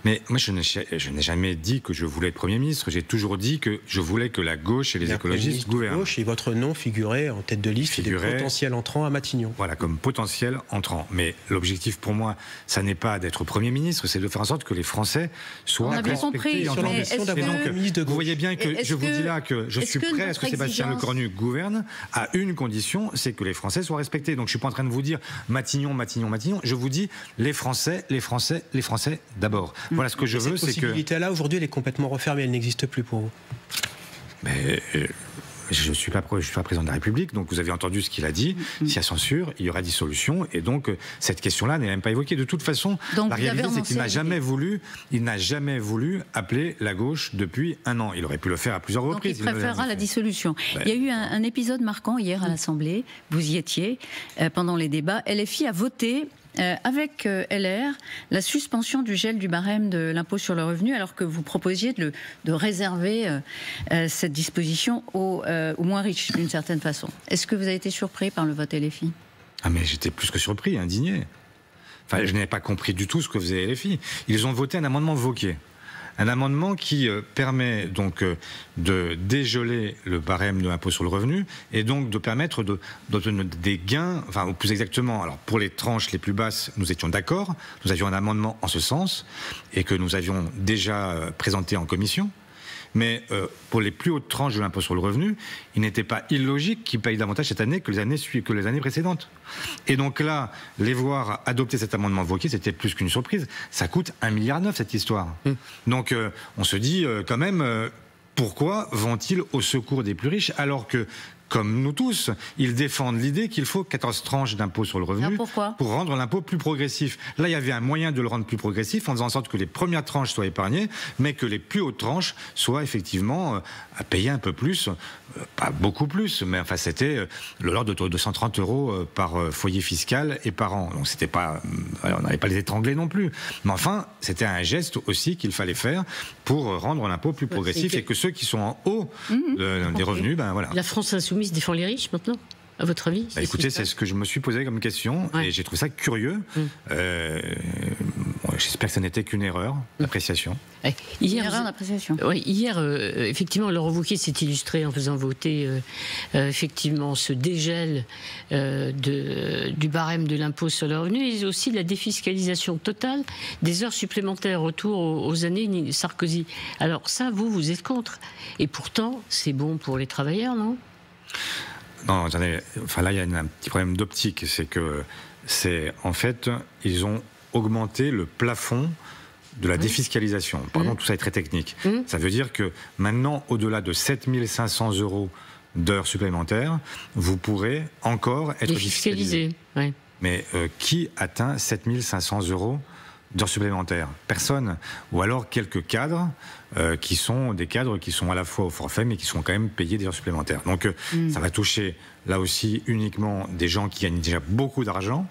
[SPEAKER 2] Mais moi, je n'ai jamais dit que je voulais être Premier ministre. J'ai toujours dit que je voulais que la gauche et les écologistes gouvernent.
[SPEAKER 4] Gauche, et votre nom figurait en tête de liste des potentiels entrants à Matignon.
[SPEAKER 2] Voilà, comme potentiel entrant. Mais l'objectif pour moi, ça n'est pas d'être Premier ministre, c'est de faire en sorte que les Français soient respectés.
[SPEAKER 1] On a bien compris.
[SPEAKER 4] Sur l'ambition d'avoir un ministre de gauche.
[SPEAKER 2] Vous voyez bien que je vous dis là que je suis prêt à ce que Sébastien Lecornu gouverne à une condition, c'est que les Français soient respectés. Donc je suis pas en train de vous dire Matignon, Matignon, Matignon. Je vous dis les Français, les Français, les Français d'abord. Voilà ce que je veux.
[SPEAKER 4] Cette possibilité-là, aujourd'hui, elle est complètement refermée, elle n'existe plus pour vous.
[SPEAKER 2] Mais je ne suis pas président de la République, donc vous avez entendu ce qu'il a dit. S'il y a censure, il y aura dissolution, et donc cette question-là n'est même pas évoquée. De toute façon, la réalité, c'est qu'il n'a jamais voulu appeler la gauche depuis un an. Il aurait pu le faire à plusieurs reprises.
[SPEAKER 1] Donc il préférera la dissolution. Ouais. Il y a eu un épisode marquant hier à l'Assemblée. Vous y étiez pendant les débats. LFI a voté avec LR, la suspension du gel du barème de l'impôt sur le revenu, alors que vous proposiez de réserver cette disposition aux moins riches, d'une certaine façon. Est-ce que vous avez été surpris par le vote LFI ?
[SPEAKER 2] Ah mais j'étais plus que surpris, indigné. Enfin, je n'avais pas compris du tout ce que faisait LFI. Ils ont voté un amendement Wauquiez. Un amendement qui permet donc de dégeler le barème de l'impôt sur le revenu et donc de permettre d'obtenir des gains, enfin ou plus exactement, alors pour les tranches les plus basses, nous étions d'accord, nous avions un amendement en ce sens et que nous avions déjà présenté en commission. Mais pour les plus hautes tranches de l'impôt sur le revenu, il n'était pas illogique qu'ils payent davantage cette année que les années précédentes. Et donc là, les voir adopter cet amendement Wauquiez, c'était plus qu'une surprise. Ça coûte 1,9 milliard cette histoire. Donc on se dit quand même, pourquoi vont-ils au secours des plus riches alors que, comme nous tous, ils défendent l'idée qu'il faut 14 tranches d'impôt sur le revenu pour rendre l'impôt plus progressif. Là, il y avait un moyen de le rendre plus progressif en faisant en sorte que les premières tranches soient épargnées, mais que les plus hautes tranches soient effectivement à payer un peu plus, pas beaucoup plus, mais enfin c'était de l'ordre de 230 € par foyer fiscal et par an. Donc c'était pas, on n'allait pas les étrangler non plus, mais enfin c'était un geste aussi qu'il fallait faire pour rendre l'impôt plus progressif et que ceux qui sont en haut des revenus, ben voilà.
[SPEAKER 3] La France insoumise défend les riches maintenant, à votre avis?
[SPEAKER 2] Écoutez, c'est ce que je me suis posé comme question et j'ai trouvé ça curieux. J'espère que ça n'était qu'une erreur d'appréciation.
[SPEAKER 3] Hier, effectivement, Laurent Wauquiez s'est illustré en faisant voter effectivement ce dégel du barème de l'impôt sur le revenu et aussi la défiscalisation totale des heures supplémentaires retour aux années Sarkozy. Alors ça, vous êtes contre. Et pourtant, c'est bon pour les travailleurs, non ?
[SPEAKER 2] Non, attendez. Enfin là, il y a un petit problème d'optique. En fait, ils ont augmenté le plafond de la défiscalisation. Pardon, tout ça est très technique. Ça veut dire que maintenant, au-delà de 7 500 € d'heures supplémentaires, vous pourrez encore être défiscalisé.
[SPEAKER 3] Ouais.
[SPEAKER 2] Mais qui atteint 7 500 € d'heures supplémentaires? Personne. Ou alors quelques cadres qui sont des cadres qui sont à la fois au forfait mais qui sont quand même payés des heures supplémentaires. Donc ça va toucher là aussi uniquement des gens qui gagnent déjà beaucoup d'argent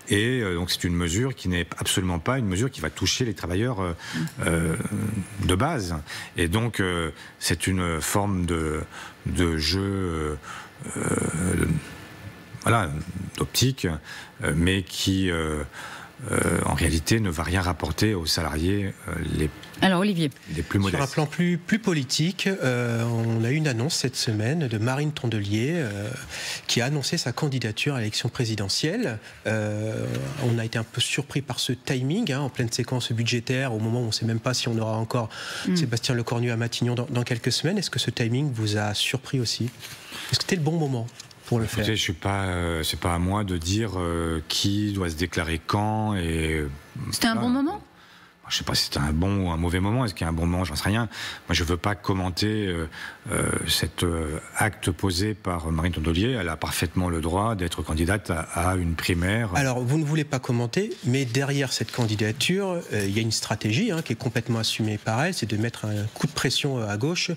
[SPEAKER 2] et donc c'est une mesure qui n'est absolument pas une mesure qui va toucher les travailleurs de base. Et donc c'est une forme de jeu d'optique mais qui en réalité ne va rien rapporter aux salariés les plus modestes.
[SPEAKER 4] Sur un plan plus politique, on a eu une annonce cette semaine de Marine Tondelier qui a annoncé sa candidature à l'élection présidentielle. On a été un peu surpris par ce timing, en pleine séquence budgétaire, au moment où on ne sait même pas si on aura encore Sébastien Lecornu à Matignon dans quelques semaines. Est-ce que ce timing vous a surpris aussi? Est-ce que c'était le bon moment pour le faire?
[SPEAKER 2] C'est pas à moi de dire qui doit se déclarer quand et.
[SPEAKER 1] C'était un bon moment?
[SPEAKER 2] Je ne sais pas si c'était un bon ou un mauvais moment. Est-ce qu'il y a un bon moment? J'en sais rien. Moi, je ne veux pas commenter cet acte posé par Marine Tondelier. Elle a parfaitement le droit d'être candidate à une primaire.
[SPEAKER 4] Alors, vous ne voulez pas commenter, mais derrière cette candidature, il y a une stratégie qui est complètement assumée par elle, c'est de mettre un coup de pression à gauche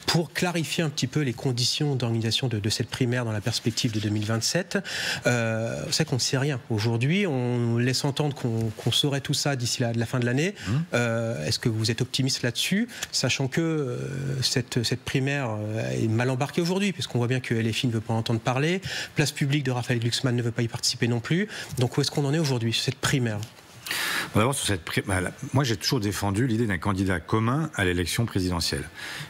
[SPEAKER 4] pour clarifier un petit peu les conditions d'organisation de cette primaire dans la perspective de 2027. C'est qu'on ne sait rien. Aujourd'hui, on laisse entendre qu'on saurait tout ça d'ici la fin de l'année. Est-ce que vous êtes optimiste là-dessus, sachant que cette primaire est mal embarquée aujourd'hui, puisqu'on voit bien que LFI ne veut pas en entendre parler, Place Publique de Raphaël Glucksmann ne veut pas y participer non plus. Donc où est-ce qu'on en est aujourd'hui sur cette primaire?
[SPEAKER 2] D'abord, moi j'ai toujours défendu l'idée d'un candidat commun à l'élection présidentielle.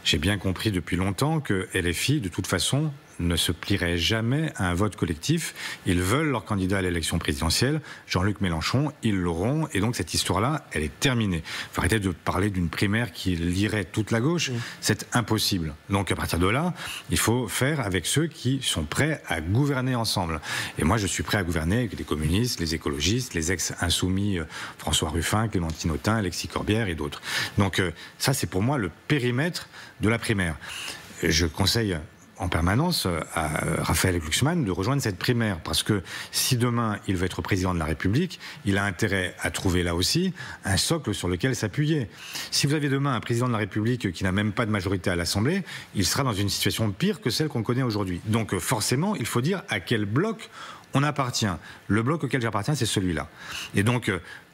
[SPEAKER 2] J'ai bien compris depuis longtemps que LFI, de toute façon, ne se plierait jamais à un vote collectif. Ils veulent leur candidat à l'élection présidentielle, Jean-Luc Mélenchon, ils l'auront, et donc cette histoire-là, elle est terminée. Il faut arrêter de parler d'une primaire qui lierait toute la gauche, c'est impossible. Donc à partir de là, il faut faire avec ceux qui sont prêts à gouverner ensemble. Et moi je suis prêt à gouverner avec les communistes, les écologistes, les ex-insoumis, François Ruffin, Clémentine Autain, Alexis Corbière et d'autres. Donc ça c'est pour moi le périmètre de la primaire. Je conseille en permanence à Raphaël Glucksmann de rejoindre cette primaire, parce que si demain il veut être président de la République, il a intérêt à trouver là aussi un socle sur lequel s'appuyer. Si vous avez demain un président de la République qui n'a même pas de majorité à l'Assemblée, il sera dans une situation pire que celle qu'on connaît aujourd'hui. Donc forcément, il faut dire à quel bloc on appartient. Le bloc auquel j'appartiens, c'est celui-là. Et donc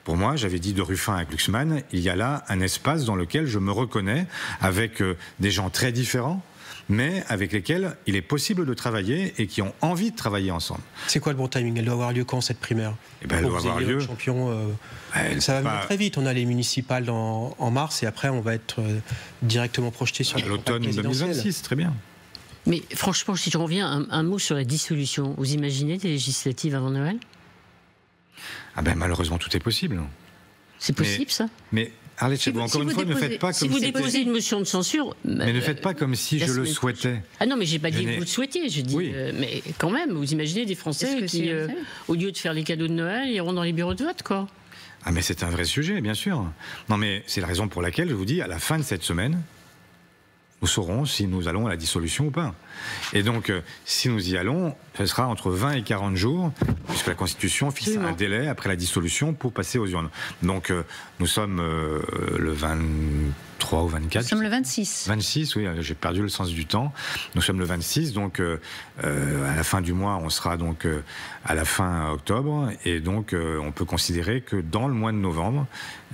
[SPEAKER 2] pour moi, j'avais dit de Ruffin à Glucksmann, il y a là un espace dans lequel je me reconnais avec des gens très différents, mais avec lesquels il est possible de travailler et qui ont envie de travailler ensemble.
[SPEAKER 4] C'est quoi le bon timing? Elle doit avoir lieu quand, cette primaire?
[SPEAKER 2] Elle doit avoir lieu.
[SPEAKER 4] Ça va venir très vite. On a les municipales en mars et après on va être directement projeté sur
[SPEAKER 2] l'automne 2026, très bien.
[SPEAKER 3] Mais franchement, si je reviens, un mot sur la dissolution. Vous imaginez des législatives avant Noël?
[SPEAKER 2] Malheureusement, tout est possible.
[SPEAKER 3] C'est possible, ça?
[SPEAKER 2] Mais Arlette Chabot, encore une fois, ne faites pas comme
[SPEAKER 3] si vous déposez une motion de censure...
[SPEAKER 2] Mais ne faites pas comme si je le souhaitais.
[SPEAKER 3] Ah non, mais j'ai pas dit que vous le souhaitiez. Je dis, mais quand même, vous imaginez des Français qui, au lieu de faire les cadeaux de Noël, iront dans les bureaux de vote, quoi.
[SPEAKER 2] Ah mais c'est un vrai sujet, bien sûr. Non mais c'est la raison pour laquelle je vous dis, à la fin de cette semaine, nous saurons si nous allons à la dissolution ou pas. Et donc, si nous y allons, ce sera entre 20 et 40 jours, puisque la Constitution fixe un délai après la dissolution pour passer aux urnes. Donc, nous sommes le 23 ou 24.
[SPEAKER 1] Nous sommes le 26.
[SPEAKER 2] 26, oui, j'ai perdu le sens du temps. Nous sommes le 26, donc à la fin du mois, on sera donc à la fin octobre, et donc on peut considérer que dans le mois de novembre,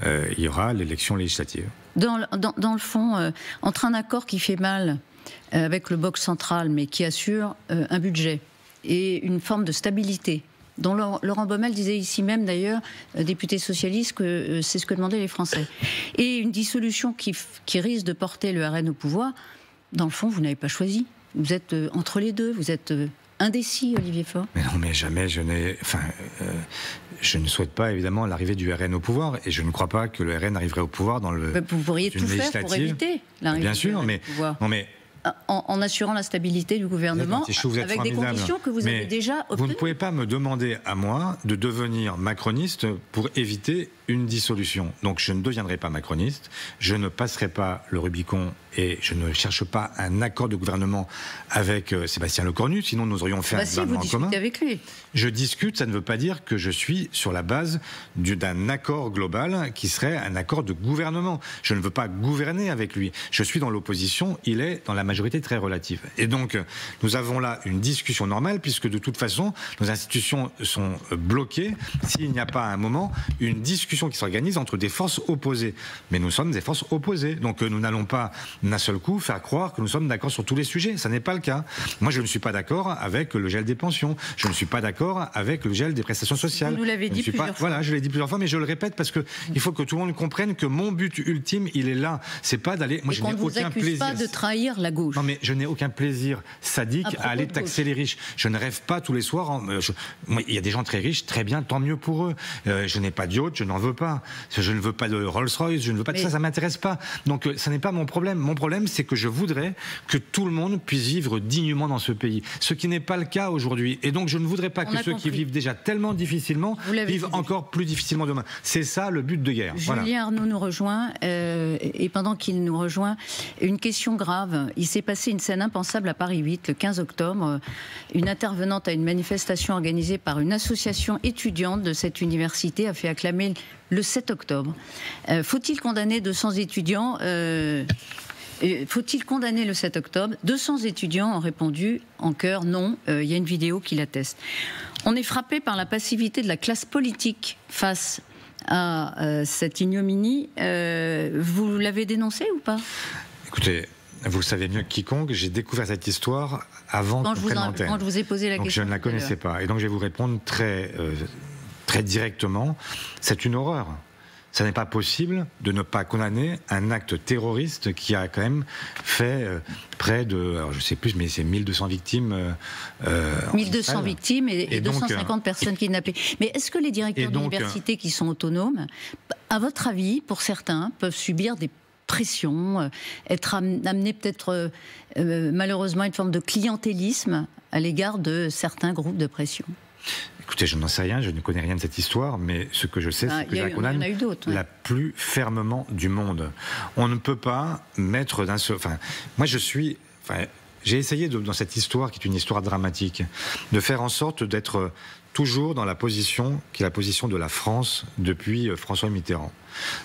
[SPEAKER 2] il y aura l'élection législative.
[SPEAKER 1] Dans le fond, entre un accord qui fait mal avec le bloc central, mais qui assure un budget et une forme de stabilité, dont Laurent Baumel disait ici même d'ailleurs, député socialiste, que c'est ce que demandaient les Français, et une dissolution qui risque de porter le RN au pouvoir, dans le fond, vous n'avez pas choisi. Vous êtes entre les deux, vous êtes indécis, Olivier Faure.
[SPEAKER 2] Mais non, mais jamais je n'ai... je ne souhaite pas évidemment l'arrivée du RN au pouvoir, et je ne crois pas que le RN arriverait au pouvoir dans le.
[SPEAKER 1] Vous pourriez tout faire pour éviter l'arrivée du RN au pouvoir.
[SPEAKER 2] Non, mais
[SPEAKER 1] en assurant la stabilité du gouvernement, avec des conditions que vous avez déjà obtenues.
[SPEAKER 2] Vous ne pouvez pas me demander à moi de devenir macroniste pour éviter une dissolution. Donc je ne deviendrai pas macroniste, je ne passerai pas le Rubicon et je ne cherche pas un accord de gouvernement avec Sébastien Lecornu, sinon nous aurions fait un gouvernement en commun.
[SPEAKER 1] Avec lui.
[SPEAKER 2] Je discute, ça ne veut pas dire que je suis sur la base d'un accord global qui serait un accord de gouvernement. Je ne veux pas gouverner avec lui. Je suis dans l'opposition, il est dans la majorité très relative. Et donc nous avons là une discussion normale, puisque de toute façon nos institutions sont bloquées s'il n'y a pas à un moment une discussion qui s'organise entre des forces opposées. Mais nous sommes des forces opposées. Donc nous n'allons pas d'un seul coup faire croire que nous sommes d'accord sur tous les sujets. Ça n'est pas le cas. Moi, je ne suis pas d'accord avec le gel des pensions. Je ne suis pas d'accord avec le gel des prestations sociales.
[SPEAKER 1] Vous nous l'avez dit plusieurs fois.
[SPEAKER 2] Voilà, je l'ai dit plusieurs fois, mais je le répète parce que il faut que tout le monde comprenne que mon but ultime, il est là. C'est pas d'aller... Moi, je n'ai aucun plaisir.
[SPEAKER 1] Pas de trahir la gauche.
[SPEAKER 2] Non, mais je n'ai aucun plaisir sadique à aller taxer les riches. Je ne rêve pas tous les soirs. Il y a des gens très riches, très bien, tant mieux pour eux. Je n'ai pas de yacht, je n'en veux pas. Je ne veux pas de Rolls-Royce, je ne veux pas de ça m'intéresse pas. Donc ça n'est pas mon problème. Mon problème, c'est que je voudrais que tout le monde puisse vivre dignement dans ce pays. Ce qui n'est pas le cas aujourd'hui. Et donc je ne voudrais pas que ceux qui vivent déjà tellement difficilement vivent encore plus difficilement demain. C'est ça le but de guerre.
[SPEAKER 1] Julien Arnaud nous rejoint. Et pendant qu'il nous rejoint, une question grave. Il s'est passé une scène impensable à Paris 8, le 15 octobre. Une intervenante à une manifestation organisée par une association étudiante de cette université a fait acclamer le 7 octobre. Faut-il condamner 200 étudiants Faut-il condamner le 7 octobre? 200 étudiants ont répondu en chœur non. Il y a une vidéo qui l'atteste. On est frappé par la passivité de la classe politique face à cette ignominie. Vous l'avez dénoncé ou pas?
[SPEAKER 2] Écoutez, vous le savez mieux que quiconque, j'ai découvert cette histoire avant qu'on prenne l'antenne.
[SPEAKER 1] Quand je vous ai posé la question.
[SPEAKER 2] Donc je ne la connaissais pas. Et donc je vais vous répondre très directement, c'est une horreur. Ça n'est pas possible de ne pas condamner un acte terroriste qui a quand même fait près de, alors je ne sais plus, mais c'est 1200 victimes.
[SPEAKER 1] 1200 victimes et 250 personnes kidnappées. Mais est-ce que les directeurs d'université qui sont autonomes, à votre avis, pour certains, peuvent subir des pressions, être amenés peut-être malheureusement à une forme de clientélisme à l'égard de certains groupes de pression?
[SPEAKER 2] Écoutez, je n'en sais rien, je ne connais rien de cette histoire, mais ce que je sais, c'est que je la condamne la plus fermement du monde. On ne peut pas mettre d'un seul... Enfin, moi, j'ai essayé, dans cette histoire, qui est une histoire dramatique, de faire en sorte d'être toujours dans la position qui est la position de la France depuis François Mitterrand.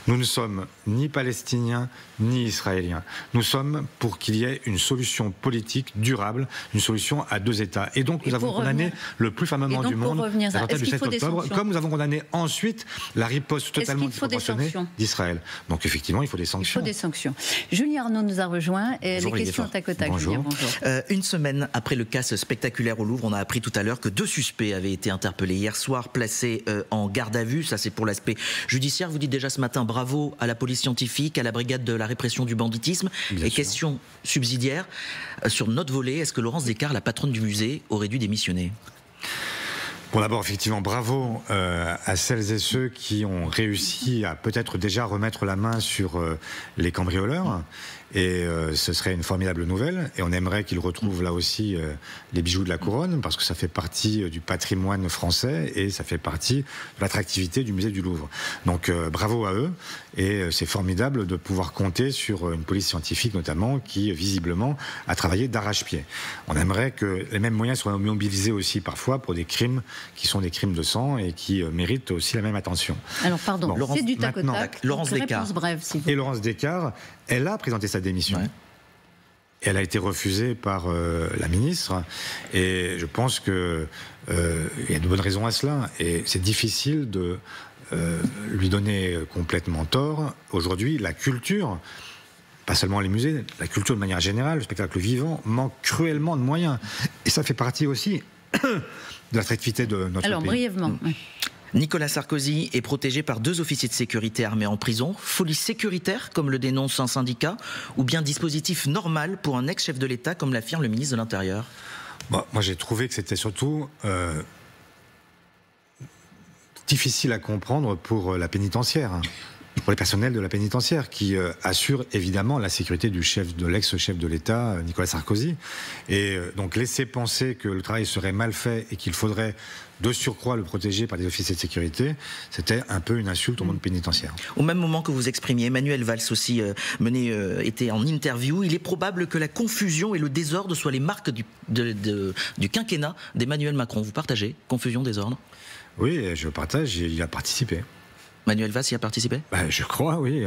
[SPEAKER 2] Nous ne sommes ni palestiniens ni israéliens. Nous sommes pour qu'il y ait une solution politique durable, une solution à 2 États. Et donc nous avons condamné le plus fermement du monde la bataille du 7 octobre, comme nous avons condamné ensuite la riposte totalement disproportionnée d'Israël. Donc effectivement, il faut des sanctions.
[SPEAKER 1] Il faut des sanctions. Julie Arnaud nous a rejoint. Et les questions tac au tac.
[SPEAKER 5] Bonjour. Une semaine après le casse spectaculaire au Louvre, on a appris tout à l'heure que 2 suspects avaient été interpellés hier soir, placés en garde à vue. Ça, c'est pour l'aspect judiciaire. Vous dites déjà ce matin bravo à la police scientifique, à la brigade de la répression du banditisme. Bien et sûr. Question subsidiaire, sur notre volet, est-ce que Laurence Descartes, la patronne du musée, aurait dû démissionner ?
[SPEAKER 2] Bon, d'abord, effectivement, bravo à celles et ceux qui ont réussi à peut-être déjà remettre la main sur les cambrioleurs. Et ce serait une formidable nouvelle. Et on aimerait qu'ils retrouvent là aussi les bijoux de la couronne, parce que ça fait partie du patrimoine français et ça fait partie de l'attractivité du musée du Louvre. Donc bravo à eux. Et c'est formidable de pouvoir compter sur une police scientifique notamment qui visiblement a travaillé d'arrache-pied. On aimerait que les mêmes moyens soient mobilisés aussi parfois pour des crimes qui sont des crimes de sang et qui méritent aussi la même attention.
[SPEAKER 1] Alors pardon, bon, c'est du tac au tac.
[SPEAKER 5] Laurence Descartes.
[SPEAKER 1] Brève, si vous...
[SPEAKER 2] Et Laurence Descartes, elle a présenté sa démission. Ouais. Elle a été refusée par la ministre et je pense qu'il y a de bonnes raisons à cela. Et c'est difficile de lui donner complètement tort. Aujourd'hui, la culture, pas seulement les musées, la culture de manière générale, le spectacle vivant, manque cruellement de moyens. Et ça fait partie aussi de l'attractivité de notre pays.
[SPEAKER 1] Alors, brièvement.
[SPEAKER 5] Nicolas Sarkozy est protégé par 2 officiers de sécurité armés en prison. Folie sécuritaire, comme le dénonce un syndicat, ou bien dispositif normal pour un ex-chef de l'État, comme l'affirme le ministre de l'Intérieur?
[SPEAKER 2] Bon, moi, j'ai trouvé que c'était surtout difficile à comprendre pour la pénitentiaire, pour les personnels de la pénitentiaire, qui assurent évidemment la sécurité de l'ex-chef de l'État, Nicolas Sarkozy. Et donc laisser penser que le travail serait mal fait et qu'il faudrait de surcroît le protéger par des officiers de sécurité, c'était un peu une insulte au monde pénitentiaire.
[SPEAKER 5] Au même moment que vous exprimiez, Manuel Valls aussi était en interview. Il est probable que la confusion et le désordre soient les marques du quinquennat d'Emmanuel Macron. Vous partagez? Confusion, désordre?
[SPEAKER 2] Oui, je partage, il a participé.
[SPEAKER 5] Manuel Valls y a participé?
[SPEAKER 2] Je crois, oui.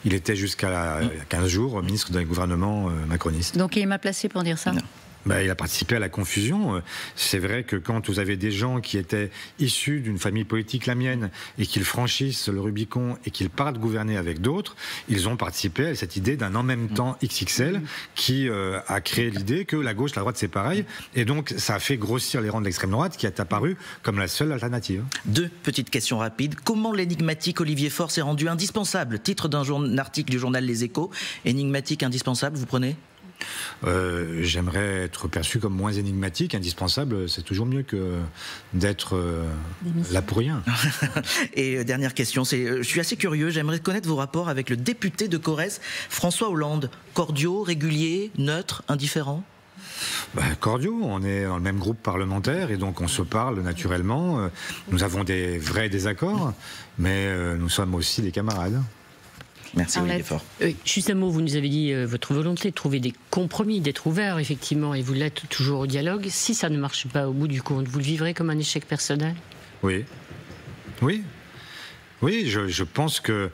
[SPEAKER 2] Il était jusqu'à 15 jours ministre d'un gouvernement macroniste.
[SPEAKER 1] Donc il m'a placé pour dire ça?
[SPEAKER 5] Non.
[SPEAKER 2] Il a participé à la confusion. C'est vrai que quand vous avez des gens qui étaient issus d'une famille politique, la mienne, et qu'ils franchissent le Rubicon et qu'ils partent gouverner avec d'autres, ils ont participé à cette idée d'un en même temps XXL qui a créé l'idée que la gauche, la droite, c'est pareil. Et donc, ça a fait grossir les rangs de l'extrême droite qui est apparu comme la seule alternative. 2
[SPEAKER 5] petites questions rapides. Comment l'énigmatique Olivier Faure s'est rendu indispensable? Titre d'un article du journal Les Échos. Énigmatique, indispensable, vous prenez?
[SPEAKER 2] J'aimerais être perçu comme moins énigmatique. Indispensable, c'est toujours mieux que d'être là pour rien.
[SPEAKER 5] Et dernière question, je suis assez curieux, j'aimerais connaître vos rapports avec le député de Corrèze, François Hollande. Cordiaux, réguliers, neutres, indifférents?
[SPEAKER 2] Cordiaux, on est dans le même groupe parlementaire et donc on se parle naturellement. Nous avons des vrais désaccords, mais nous sommes aussi des camarades.
[SPEAKER 5] Merci Olivier Faure.
[SPEAKER 3] Juste un mot, vous nous avez dit votre volonté de trouver des compromis, d'être ouvert effectivement, et vous l'êtes toujours au dialogue. Si ça ne marche pas au bout du compte, vous le vivrez comme un échec personnel?
[SPEAKER 2] Oui. Je pense que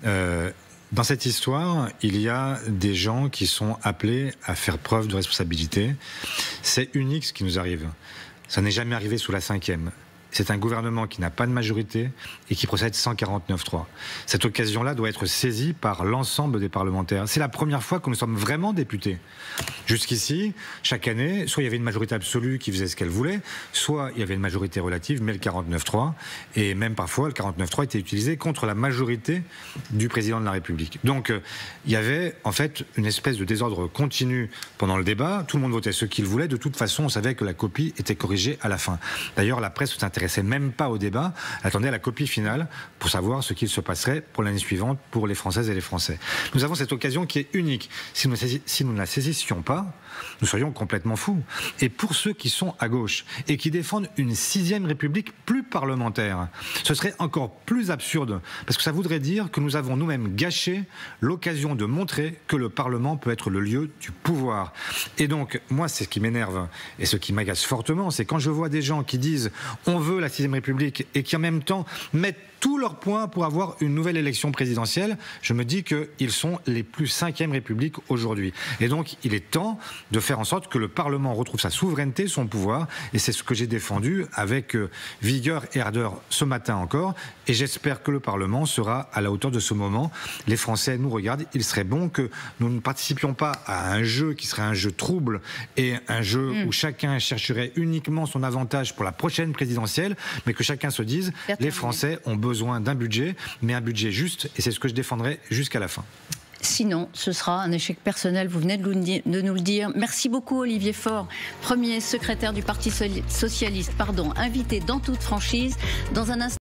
[SPEAKER 2] dans cette histoire, il y a des gens qui sont appelés à faire preuve de responsabilité. C'est unique ce qui nous arrive. Ça n'est jamais arrivé sous la 5e. c'est un gouvernement qui n'a pas de majorité et qui procède sans 49-3. Cette occasion-là doit être saisie par l'ensemble des parlementaires. C'est la première fois que nous sommes vraiment députés. Jusqu'ici, chaque année, soit il y avait une majorité absolue qui faisait ce qu'elle voulait, soit il y avait une majorité relative, mais le 49-3, et même parfois le 49-3 était utilisé contre la majorité du président de la République. Donc il y avait en fait une espèce de désordre continu pendant le débat. Tout le monde votait ce qu'il voulait. De toute façon, on savait que la copie était corrigée à la fin. D'ailleurs, la presse ne s'intéressait même pas au débat, elle attendait la copie finale pour savoir ce qu'il se passerait pour l'année suivante pour les Françaises et les Français. Nous avons cette occasion qui est unique. Si nous ne la saisissions pas, nous serions complètement fous. Et pour ceux qui sont à gauche et qui défendent une 6e République plus parlementaire, ce serait encore plus absurde, parce que ça voudrait dire que nous avons nous-mêmes gâché l'occasion de montrer que le Parlement peut être le lieu du pouvoir. Et donc, moi, c'est ce qui m'énerve et ce qui m'agace fortement, c'est quand je vois des gens qui disent « on veut la 6e République » et qui en même temps mettent tous leurs points pour avoir une nouvelle élection présidentielle, je me dis qu'ils sont les plus 5e République aujourd'hui. Et donc, il est temps de faire en sorte que le Parlement retrouve sa souveraineté, son pouvoir, et c'est ce que j'ai défendu avec vigueur et ardeur ce matin encore, et j'espère que le Parlement sera à la hauteur de ce moment. Les Français nous regardent, il serait bon que nous ne participions pas à un jeu qui serait un jeu trouble et un jeu où chacun chercherait uniquement son avantage pour la prochaine présidentielle, mais que chacun se dise, les Français ont besoin d'un budget, mais un budget juste, et c'est ce que je défendrai jusqu'à la fin.
[SPEAKER 1] Sinon, ce sera un échec personnel, vous venez de nous le dire. Merci beaucoup Olivier Faure, premier secrétaire du Parti socialiste, invité dans toute franchise. Dans un instant.